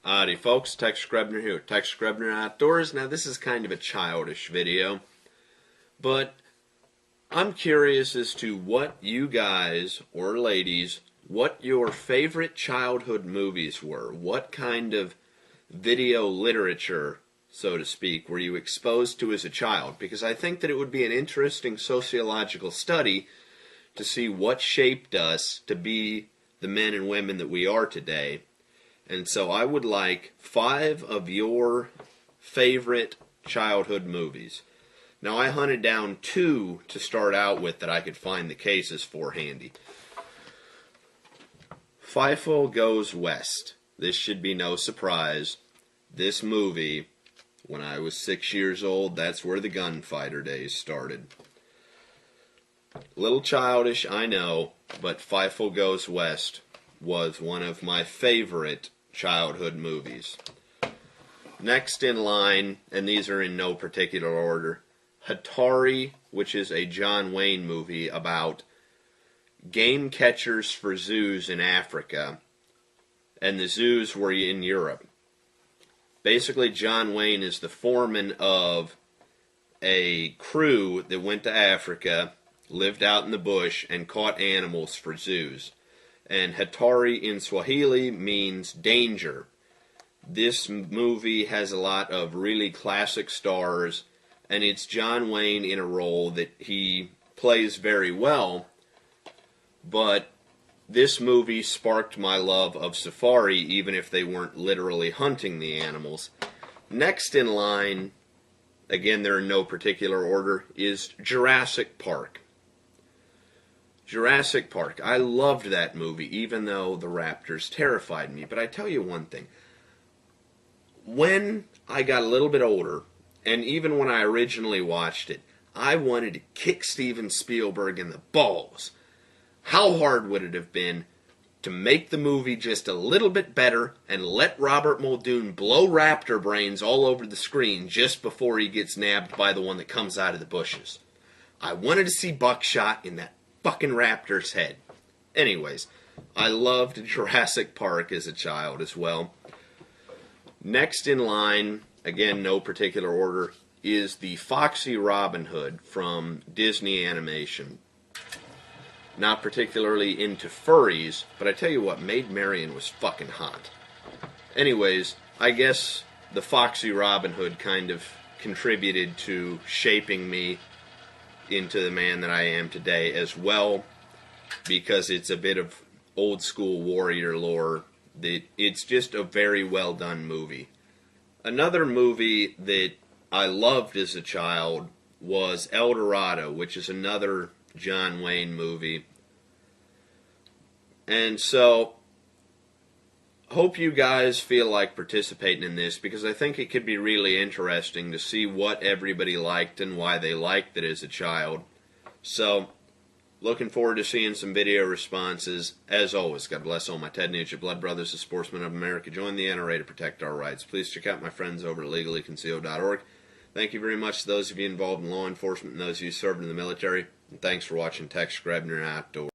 Howdy folks, Grebner here, Grebner Outdoors. Now this is kind of a childish video, but I'm curious as to what you guys, or ladies, what your favorite childhood movies were. What kind of video literature, so to speak, were you exposed to as a child? Because I think that it would be an interesting sociological study to see what shaped us to be the men and women that we are today. And so I would like 5 of your favorite childhood movies. Now I hunted down 2 to start out with that I could find the cases for handy. Fievel Goes West. This should be no surprise. This movie, when I was 6 years old, that's where the gunfighter days started. A little childish, I know, but Fievel Goes West was one of my favorite childhood movies. Next in line, and these are in no particular order, Hatari, which is a John Wayne movie about game catchers for zoos in Africa, and the zoos were in Europe. Basically, John Wayne is the foreman of a crew that went to Africa, lived out in the bush, and caught animals for zoos. And Hatari in Swahili means danger. This movie has a lot of really classic stars, and it's John Wayne in a role that he plays very well, but this movie sparked my love of safari, even if they weren't literally hunting the animals. Next in line, again they're in no particular order, is Jurassic Park. Jurassic Park. I loved that movie, even though the raptors terrified me. But I tell you one thing. When I got a little bit older, and even when I originally watched it, I wanted to kick Steven Spielberg in the balls. How hard would it have been to make the movie just a little bit better and let Robert Muldoon blow raptor brains all over the screen just before he gets nabbed by the one that comes out of the bushes? I wanted to see buckshot in that fucking raptor's head. Anyways, I loved Jurassic Park as a child as well. Next in line, again no particular order, is the Foxy Robin Hood from Disney Animation. Not particularly into furries, but I tell you what, Maid Marian was fucking hot. Anyways, I guess the Foxy Robin Hood kind of contributed to shaping me into the man that I am today as well, because it's a bit of old school warrior lore. It's just a very well done movie. Another movie that I loved as a child was El Dorado, which is another John Wayne movie. And so, hope you guys feel like participating in this, because I think it could be really interesting to see what everybody liked and why they liked it as a child. So, looking forward to seeing some video responses. As always, God bless all my Ted Nugent blood brothers, the sportsmen of America. Join the NRA to protect our rights. Please check out my friends over at legallyconcealed.org. Thank you very much to those of you involved in law enforcement and those of you serving in the military. And thanks for watching Grebner Outdoors.